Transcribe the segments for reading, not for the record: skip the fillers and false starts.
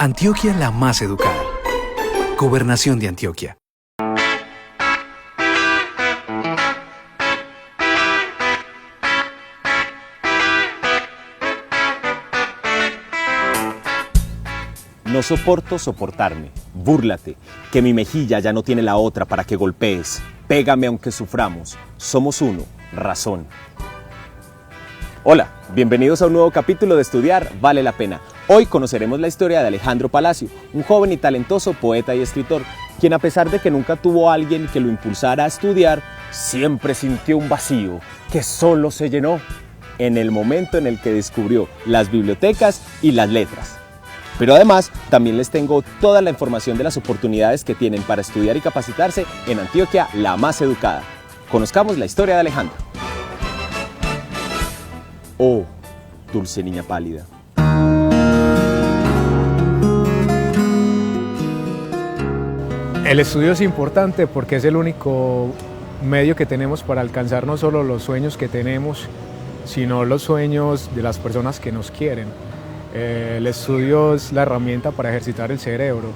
Antioquia la más educada. Gobernación de Antioquia. No soporto soportarme, búrlate, que mi mejilla ya no tiene la otra para que golpees. Pégame aunque suframos, somos uno, razón. Hola, bienvenidos a un nuevo capítulo de Estudiar Vale la Pena. Hoy conoceremos la historia de Alejandro Palacio, un joven y talentoso poeta y escritor, quien a pesar de que nunca tuvo a alguien que lo impulsara a estudiar, siempre sintió un vacío que solo se llenó en el momento en el que descubrió las bibliotecas y las letras. Pero además, también les tengo toda la información de las oportunidades que tienen para estudiar y capacitarse en Antioquia la más educada. Conozcamos la historia de Alejandro. Oh, dulce niña pálida. El estudio es importante porque es el único medio que tenemos para alcanzar no solo los sueños que tenemos, sino los sueños de las personas que nos quieren. El estudio es la herramienta para ejercitar el cerebro.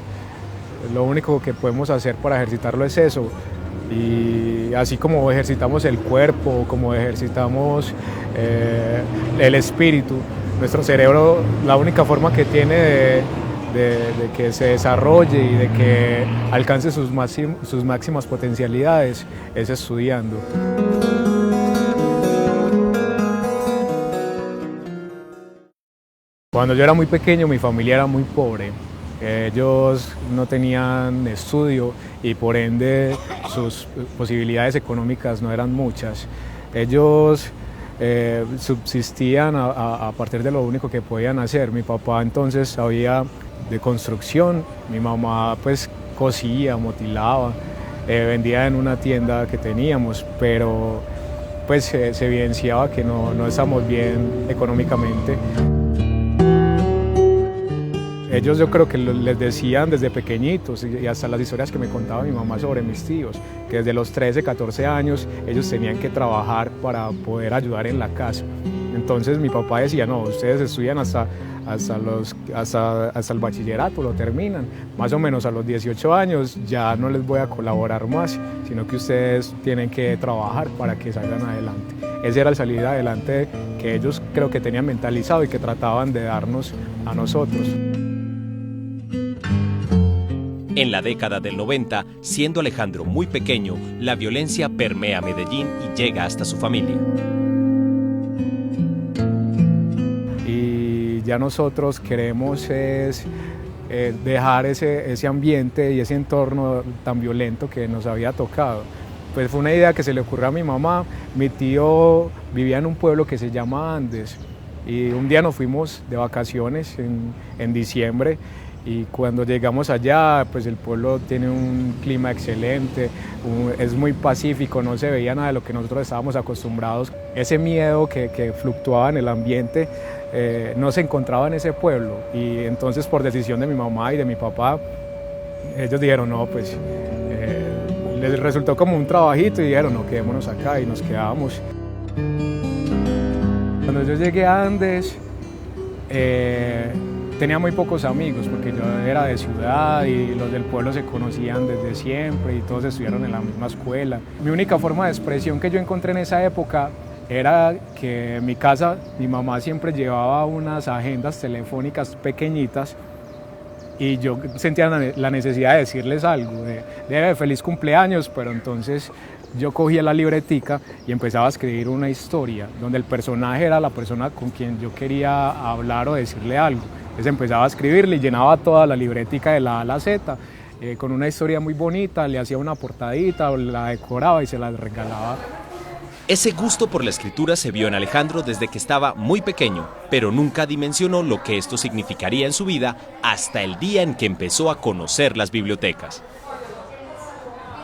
Lo único que podemos hacer para ejercitarlo es eso. Y así como ejercitamos el cuerpo, como ejercitamos el espíritu, nuestro cerebro, la única forma que tiene de que se desarrolle y de que alcance sus máximas potencialidades es estudiando. Cuando yo era muy pequeño, mi familia era muy pobre. Ellos no tenían estudio y por ende sus posibilidades económicas no eran muchas. Ellos subsistían a partir de lo único que podían hacer. Mi papá entonces sabía de construcción, mi mamá pues cosía, motilaba, vendía en una tienda que teníamos, pero pues se evidenciaba que no estábamos bien económicamente. Ellos yo creo que les decían desde pequeñitos y hasta las historias que me contaba mi mamá sobre mis tíos, que desde los 13, 14 años ellos tenían que trabajar para poder ayudar en la casa. Entonces mi papá decía, no, ustedes estudian hasta el bachillerato, lo terminan. Más o menos a los 18 años ya no les voy a colaborar más, sino que ustedes tienen que trabajar para que salgan adelante. Ese era el salir adelante que ellos creo que tenían mentalizado y que trataban de darnos a nosotros. En la década del 90, siendo Alejandro muy pequeño, la violencia permea Medellín y llega hasta su familia. Y ya nosotros queremos dejar ese ambiente y ese entorno tan violento que nos había tocado. Pues fue una idea que se le ocurrió a mi mamá. Mi tío vivía en un pueblo que se llama Andes y un día nos fuimos de vacaciones en diciembre. Y cuando llegamos allá, pues el pueblo tiene un clima excelente, es muy pacífico, no se veía nada de lo que nosotros estábamos acostumbrados. Ese miedo que fluctuaba en el ambiente no se encontraba en ese pueblo. Y entonces, por decisión de mi mamá y de mi papá, ellos dijeron, no, pues les resultó como un trabajito y dijeron, no, quedémonos acá y nos quedamos. Cuando yo llegué a Andes, tenía muy pocos amigos porque yo era de ciudad y los del pueblo se conocían desde siempre y todos estudiaron en la misma escuela. Mi única forma de expresión que yo encontré en esa época era que en mi casa mi mamá siempre llevaba unas agendas telefónicas pequeñitas y yo sentía la necesidad de decirles algo, de feliz cumpleaños, pero entonces yo cogía la libretica y empezaba a escribir una historia donde el personaje era la persona con quien yo quería hablar o decirle algo. Entonces empezaba a escribirle y llenaba toda la libretica de la A a la Z con una historia muy bonita, le hacía una portadita, o la decoraba y se la regalaba. Ese gusto por la escritura se vio en Alejandro desde que estaba muy pequeño, pero nunca dimensionó lo que esto significaría en su vida hasta el día en que empezó a conocer las bibliotecas.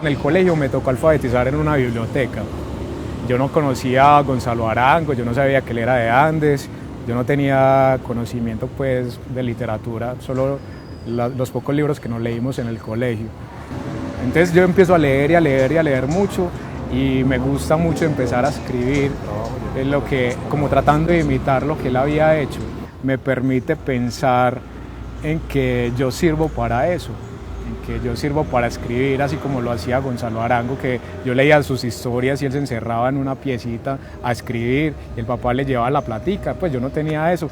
En el colegio me tocó alfabetizar en una biblioteca. Yo no conocía a Gonzalo Arango, yo no sabía que él era de Andes, yo no tenía conocimiento pues, de literatura, solo los pocos libros que nos leímos en el colegio. Entonces yo empiezo a leer y a leer y a leer mucho y me gusta mucho empezar a escribir, como tratando de imitar lo que él había hecho. Me permite pensar en que yo sirvo para eso, en que yo sirvo para escribir, así como lo hacía Gonzalo Arango, que yo leía sus historias y él se encerraba en una piecita a escribir y el papá le llevaba la platica. Pues yo no tenía eso,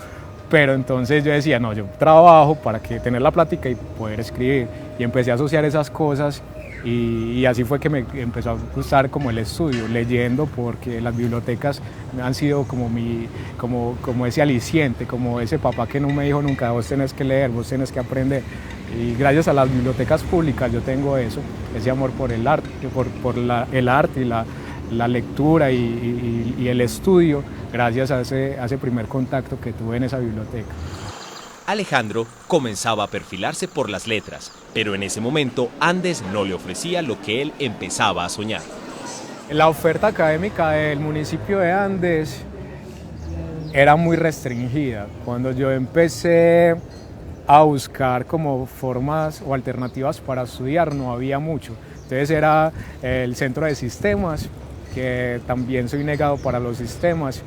pero entonces yo decía, no, yo trabajo para tener la plática y poder escribir, y empecé a asociar esas cosas. Y así fue que me empezó a gustar como el estudio, leyendo, porque las bibliotecas han sido como ese aliciente, como ese papá que no me dijo nunca, vos tenés que leer, vos tenés que aprender. Y gracias a las bibliotecas públicas yo tengo eso, ese amor por el arte, el arte y la lectura y el estudio, gracias a ese primer contacto que tuve en esa biblioteca. Alejandro comenzaba a perfilarse por las letras, pero en ese momento Andes no le ofrecía lo que él empezaba a soñar. La oferta académica del municipio de Andes era muy restringida. Cuando yo empecé a buscar como formas o alternativas para estudiar, no había mucho. Entonces era el centro de sistemas, que también soy negado para los sistemas,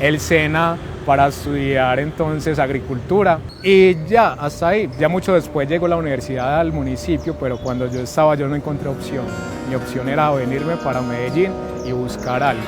el SENA para estudiar entonces agricultura, y ya hasta ahí. Ya mucho después llegó la universidad al municipio, pero cuando yo estaba yo no encontré opción. Mi opción era venirme para Medellín y buscar algo.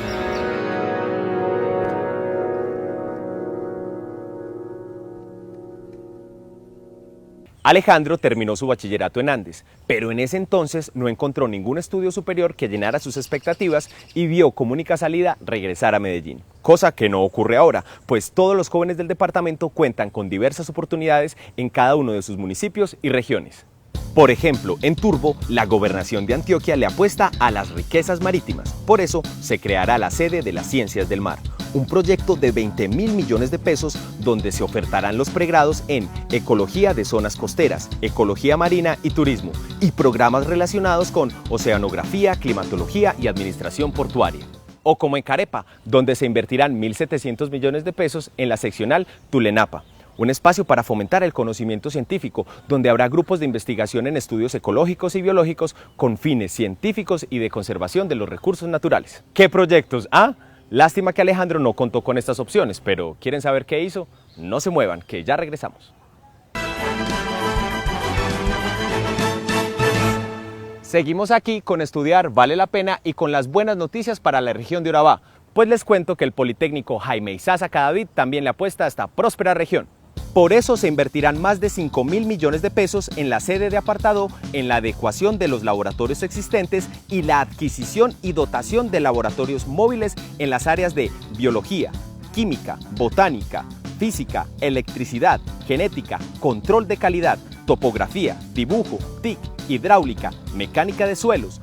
Alejandro terminó su bachillerato en Andes, pero en ese entonces no encontró ningún estudio superior que llenara sus expectativas y vio como única salida regresar a Medellín. Cosa que no ocurre ahora, pues todos los jóvenes del departamento cuentan con diversas oportunidades en cada uno de sus municipios y regiones. Por ejemplo, en Turbo, la Gobernación de Antioquia le apuesta a las riquezas marítimas. Por eso se creará la sede de las Ciencias del Mar, un proyecto de 20.000 millones de pesos donde se ofertarán los pregrados en Ecología de Zonas Costeras, Ecología Marina y Turismo, y programas relacionados con Oceanografía, Climatología y Administración Portuaria. O como en Carepa, donde se invertirán 1.700 millones de pesos en la seccional Tulenapa, un espacio para fomentar el conocimiento científico, donde habrá grupos de investigación en estudios ecológicos y biológicos con fines científicos y de conservación de los recursos naturales. ¿Qué proyectos? Lástima que Alejandro no contó con estas opciones, pero ¿quieren saber qué hizo? No se muevan, que ya regresamos. Seguimos aquí con Estudiar Vale la Pena y con las buenas noticias para la región de Urabá, pues les cuento que el Politécnico Jaime Isaza Cadavid también le apuesta a esta próspera región. Por eso se invertirán más de 5.000 millones de pesos en la sede de Apartado, en la adecuación de los laboratorios existentes y la adquisición y dotación de laboratorios móviles en las áreas de biología, química, botánica, física, electricidad, genética, control de calidad, topografía, dibujo, TIC, hidráulica, mecánica de suelos,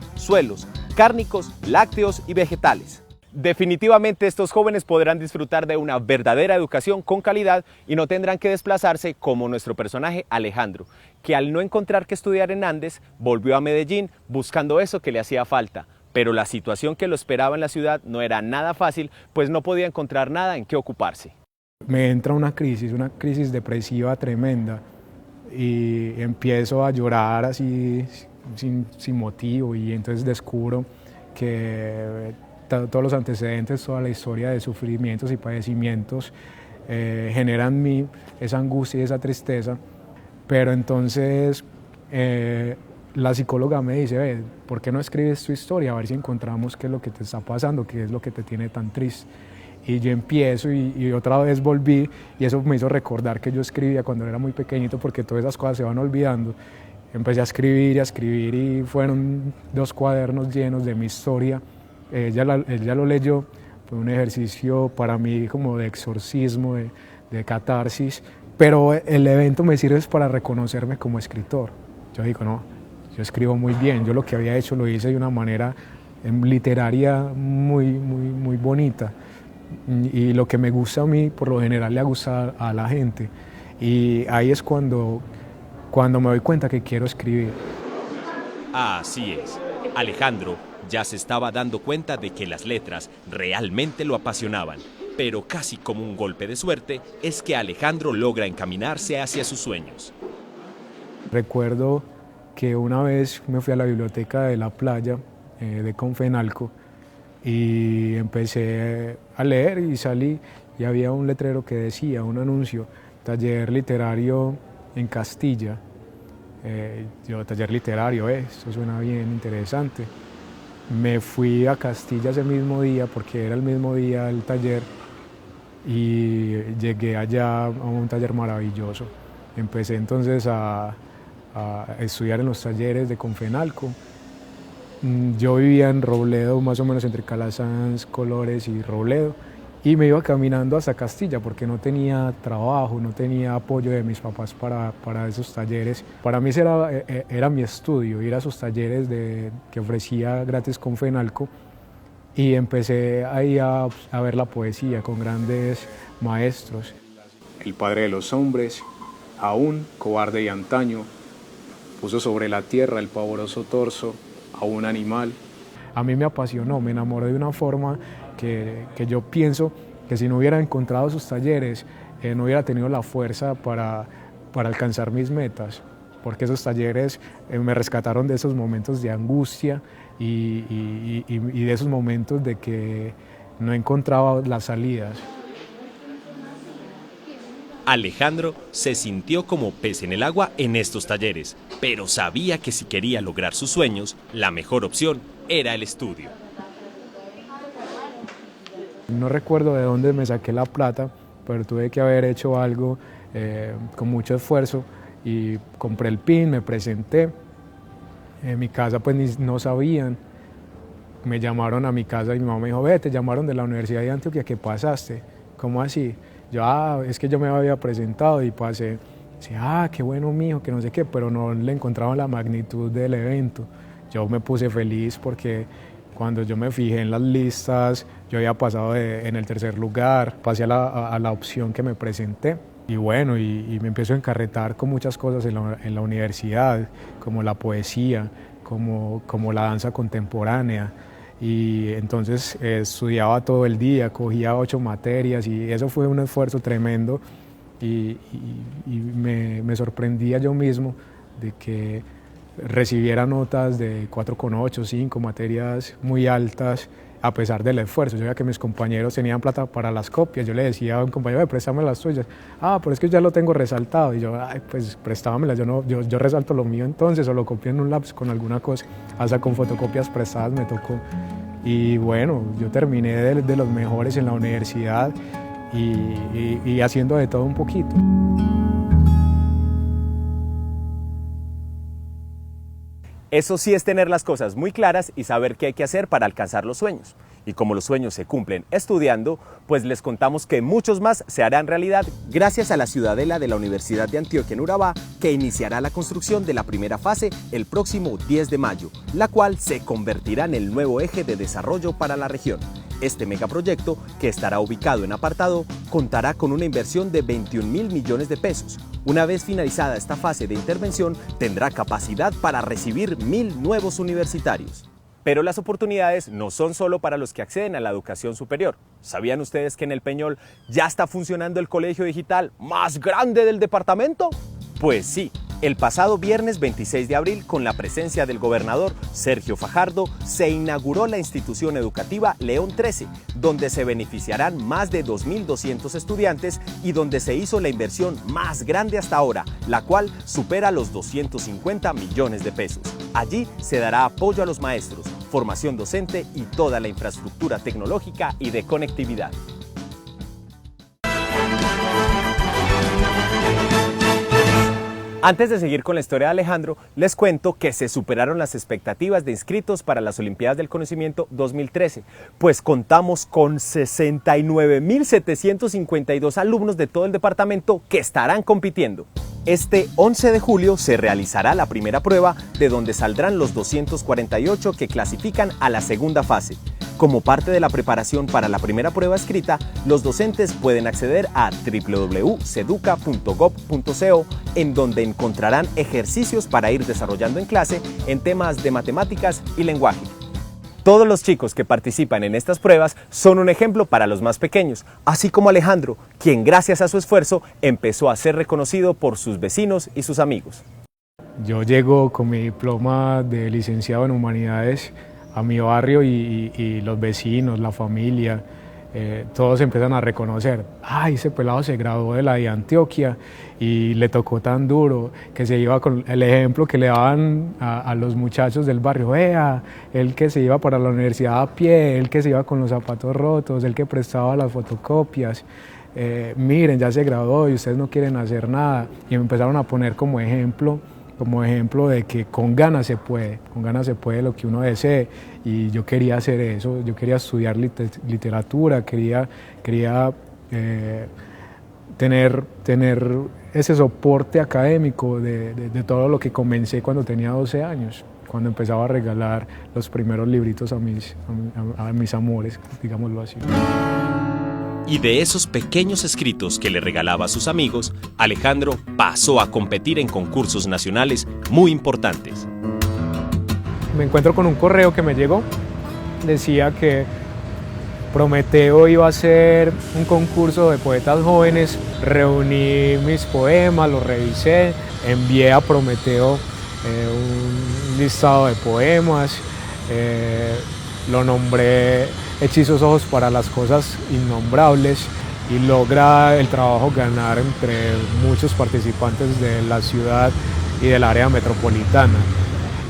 cárnicos, lácteos y vegetales. Definitivamente estos jóvenes podrán disfrutar de una verdadera educación con calidad y no tendrán que desplazarse como nuestro personaje Alejandro, que al no encontrar que estudiar en Andes, volvió a Medellín buscando eso que le hacía falta. Pero la situación que lo esperaba en la ciudad no era nada fácil, pues no podía encontrar nada en qué ocuparse. Me entra una crisis depresiva tremenda, y empiezo a llorar así sin motivo, y entonces descubro que todos los antecedentes, toda la historia de sufrimientos y padecimientos generan en mí esa angustia y esa tristeza. Pero entonces la psicóloga me dice, ¿por qué no escribes tu historia? A ver si encontramos qué es lo que te está pasando, qué es lo que te tiene tan triste. Y yo empiezo y otra vez volví, y eso me hizo recordar que yo escribía cuando era muy pequeñito, porque todas esas cosas se van olvidando. Empecé a escribir y fueron 2 cuadernos llenos de mi historia. Ella lo leyó, fue un ejercicio para mí como de exorcismo, de catarsis, pero el evento me sirve para reconocerme como escritor. Yo digo, no, yo escribo muy bien, yo lo que había hecho lo hice de una manera literaria muy bonita, y lo que me gusta a mí, por lo general le gusta a la gente, y ahí es cuando me doy cuenta que quiero escribir. Así es, Alejandro ya se estaba dando cuenta de que las letras realmente lo apasionaban, pero casi como un golpe de suerte es que Alejandro logra encaminarse hacia sus sueños. Recuerdo que una vez me fui a la biblioteca de la playa de Confenalco y empecé a leer, y salí y había un letrero que decía, un anuncio, taller literario en Castilla. Yo, taller literario, esto suena bien interesante. Me fui a Castilla ese mismo día, porque era el mismo día del taller, y llegué allá a un taller maravilloso. Empecé entonces a estudiar en los talleres de Confenalco. Yo vivía en Robledo, más o menos entre Calasanz, Colores y Robledo, y me iba caminando hasta Castilla porque no tenía trabajo, no tenía apoyo de mis papás para esos talleres. Para mí era mi estudio, ir a esos talleres que ofrecía gratis Confenalco, y empecé ahí a ver la poesía con grandes maestros. El padre de los hombres, aún cobarde y antaño, puso sobre la tierra el pavoroso torso a un animal. A mí me apasionó, me enamoré de una forma que yo pienso que si no hubiera encontrado esos talleres, no hubiera tenido la fuerza para alcanzar mis metas, porque esos talleres me rescataron de esos momentos de angustia y de esos momentos de que no encontraba las salidas. Alejandro se sintió como pez en el agua en estos talleres, pero sabía que si quería lograr sus sueños, la mejor opción era el estudio. No recuerdo de dónde me saqué la plata, pero tuve que haber hecho algo con mucho esfuerzo, y compré el PIN, me presenté. En mi casa pues no sabían, me llamaron a mi casa y mi mamá me dijo: ve, te llamaron de la Universidad de Antioquia, ¿qué pasaste? ¿Cómo así? Yo, es que yo me había presentado y pasé. Dice, qué bueno, mijo, que no sé qué, pero no le encontraba la magnitud del evento. Yo me puse feliz porque cuando yo me fijé en las listas, yo había pasado en el tercer lugar, pasé a la opción que me presenté. Y bueno, y me empiezo a encarretar con muchas cosas en la universidad, como la poesía, como la danza contemporánea. Y entonces estudiaba todo el día, cogía 8 materias, y eso fue un esfuerzo tremendo, y me sorprendía yo mismo de que recibiera notas de 4,8, 5 materias muy altas a pesar del esfuerzo. Yo veía que mis compañeros tenían plata para las copias, yo le decía a un compañero: préstame las tuyas. Pero es que ya lo tengo resaltado. Y yo, pues préstamela, yo resalto lo mío entonces, o lo copio en un lápiz con alguna cosa. Hasta con fotocopias prestadas me tocó. Y bueno, yo terminé de los mejores en la universidad, y haciendo de todo un poquito. Eso sí es tener las cosas muy claras y saber qué hay que hacer para alcanzar los sueños. Y como los sueños se cumplen estudiando, pues les contamos que muchos más se harán realidad gracias a la Ciudadela de la Universidad de Antioquia en Urabá, que iniciará la construcción de la primera fase el próximo 10 de mayo, la cual se convertirá en el nuevo eje de desarrollo para la región. Este megaproyecto, que estará ubicado en Apartado, contará con una inversión de 21.000 millones de pesos. Una vez finalizada esta fase de intervención, tendrá capacidad para recibir 1.000 nuevos universitarios. Pero las oportunidades no son solo para los que acceden a la educación superior. ¿Sabían ustedes que en El Peñol ya está funcionando el colegio digital más grande del departamento? Pues sí. El pasado viernes 26 de abril, con la presencia del gobernador Sergio Fajardo, se inauguró la institución educativa León 13, donde se beneficiarán más de 2.200 estudiantes y donde se hizo la inversión más grande hasta ahora, la cual supera los 250 millones de pesos. Allí se dará apoyo a los maestros, formación docente y toda la infraestructura tecnológica y de conectividad. Antes de seguir con la historia de Alejandro, les cuento que se superaron las expectativas de inscritos para las Olimpiadas del Conocimiento 2013, pues contamos con 69.752 alumnos de todo el departamento que estarán compitiendo. Este 11 de julio se realizará la primera prueba, de donde saldrán los 248 que clasifican a la segunda fase. Como parte de la preparación para la primera prueba escrita, los docentes pueden acceder a www.seduca.gov.co, en donde encontrarán ejercicios para ir desarrollando en clase en temas de matemáticas y lenguaje. Todos los chicos que participan en estas pruebas son un ejemplo para los más pequeños, así como Alejandro, quien gracias a su esfuerzo empezó a ser reconocido por sus vecinos y sus amigos. Yo llego con mi diploma de licenciado en Humanidades a mi barrio, y los vecinos, la familia, todos empiezan a reconocer, ay, ese pelado se graduó de la de Antioquia y le tocó tan duro, que se iba con el ejemplo que le daban a los muchachos del barrio, el que se iba para la universidad a pie, el que se iba con los zapatos rotos, el que prestaba las fotocopias, miren, ya se graduó y ustedes no quieren hacer nada, y me empezaron a poner como ejemplo de que con ganas se puede lo que uno desee, y yo quería hacer eso, yo quería estudiar literatura, quería tener ese soporte académico de todo lo que comencé cuando tenía 12 años, cuando empezaba a regalar los primeros libritos a mis amores, digámoslo así. Y de esos pequeños escritos que le regalaba a sus amigos, Alejandro pasó a competir en concursos nacionales muy importantes. Me encuentro con un correo que me llegó, decía que Prometeo iba a hacer un concurso de poetas jóvenes, reuní mis poemas, los revisé, envié a Prometeo un listado de poemas, lo nombré Hechizos Ojos para las Cosas Innombrables, y logra el trabajo ganar entre muchos participantes de la ciudad y del área metropolitana.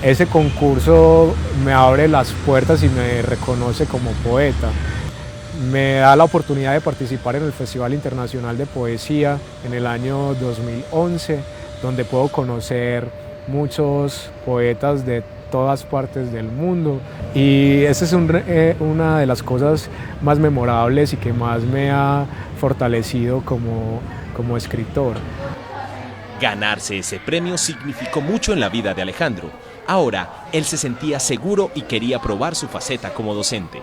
Ese concurso me abre las puertas y me reconoce como poeta. Me da la oportunidad de participar en el Festival Internacional de Poesía en el año 2011, donde puedo conocer muchos poetas de todas partes del mundo, y esa es una de las cosas más memorables y que más me ha fortalecido como escritor. Ganarse ese premio significó mucho en la vida de Alejandro. Ahora, él se sentía seguro y quería probar su faceta como docente.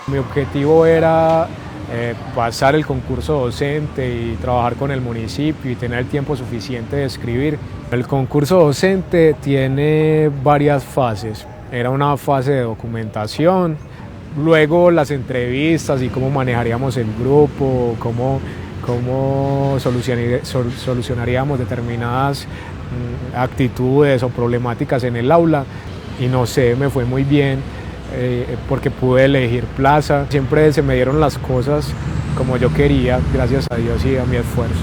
Mi objetivo era pasar el concurso docente y trabajar con el municipio y tener el tiempo suficiente de escribir. El concurso docente tiene varias fases. Era una fase de documentación, luego las entrevistas y cómo manejaríamos el grupo, cómo solucionaríamos determinadas actitudes o problemáticas en el aula, y no sé, me fue muy bien porque pude elegir plaza. Siempre se me dieron las cosas como yo quería, gracias a Dios y a mi esfuerzo.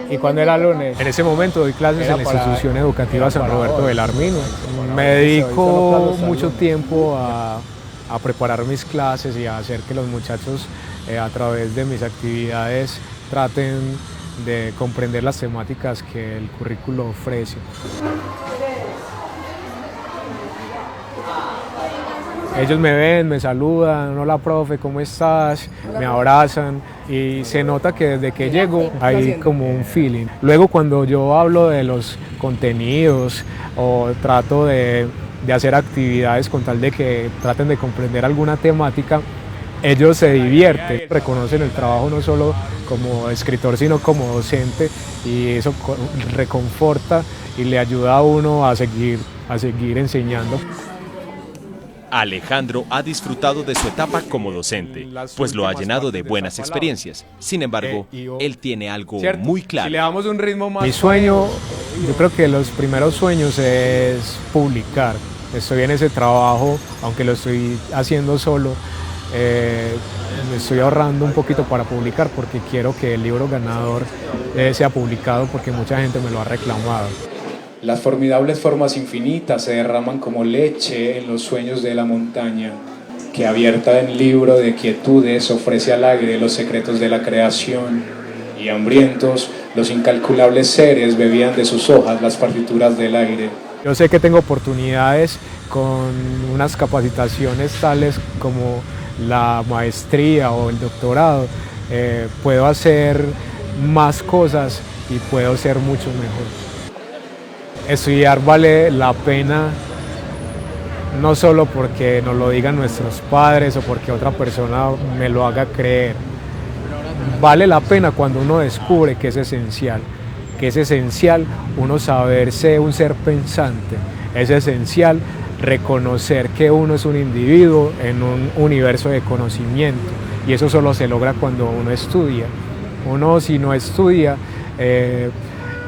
¿Y cuándo era lunes? En ese momento doy clases en la institución educativa San Roberto del Armino. Me dedico mucho tiempo a preparar mis clases y a hacer que los muchachos a través de mis actividades traten de comprender las temáticas que el currículo ofrece. Ellos me ven, me saludan, hola profe, ¿cómo estás? Me abrazan, y se nota que desde que llego hay como un feeling. Luego cuando yo hablo de los contenidos o trato de hacer actividades con tal de que traten de comprender alguna temática, ellos se divierten, reconocen el trabajo no solo como escritor sino como docente, y eso reconforta y le ayuda a uno a seguir enseñando. Alejandro ha disfrutado de su etapa como docente, pues lo ha llenado de buenas experiencias. Sin embargo, él tiene algo muy claro. Si le damos un ritmo más... Mi sueño, yo creo que los primeros sueños es publicar. Estoy en ese trabajo, aunque lo estoy haciendo solo, me estoy ahorrando un poquito para publicar, porque quiero que el libro ganador sea publicado, porque mucha gente me lo ha reclamado. Las formidables formas infinitas se derraman como leche en los sueños de la montaña, que abierta en libro de quietudes ofrece al aire los secretos de la creación, y hambrientos los incalculables seres bebían de sus hojas las partituras del aire. Yo sé que tengo oportunidades con unas capacitaciones tales como la maestría o el doctorado, puedo hacer más cosas y puedo ser mucho mejor. Estudiar vale la pena, no solo porque nos lo digan nuestros padres o porque otra persona me lo haga creer. Vale la pena cuando uno descubre que es esencial uno saberse un ser pensante, es esencial reconocer que uno es un individuo en un universo de conocimiento, y eso solo se logra cuando uno estudia. Uno, si no estudia,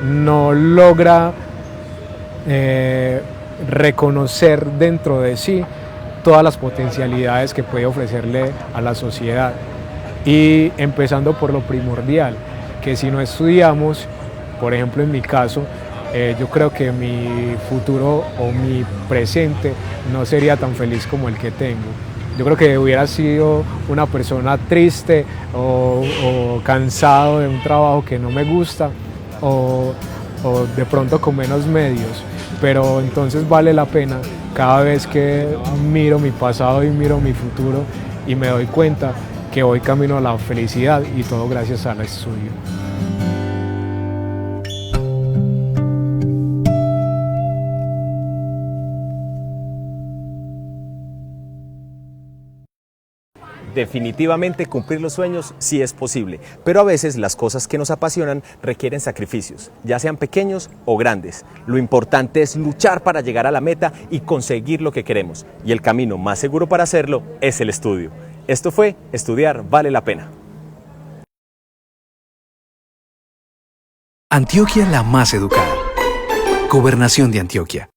no logra reconocer dentro de sí todas las potencialidades que puede ofrecerle a la sociedad. Y empezando por lo primordial, que si no estudiamos, por ejemplo en mi caso, yo creo que mi futuro o mi presente no sería tan feliz como el que tengo. Yo creo que hubiera sido una persona triste o cansado de un trabajo que no me gusta o de pronto con menos medios, pero entonces vale la pena cada vez que miro mi pasado y miro mi futuro y me doy cuenta que voy camino a la felicidad y todo gracias al estudio. Definitivamente cumplir los sueños sí es posible, pero a veces las cosas que nos apasionan requieren sacrificios, ya sean pequeños o grandes. Lo importante es luchar para llegar a la meta y conseguir lo que queremos, y el camino más seguro para hacerlo es el estudio. Esto fue Estudiar Vale la Pena. Antioquia la más educada. Gobernación de Antioquia.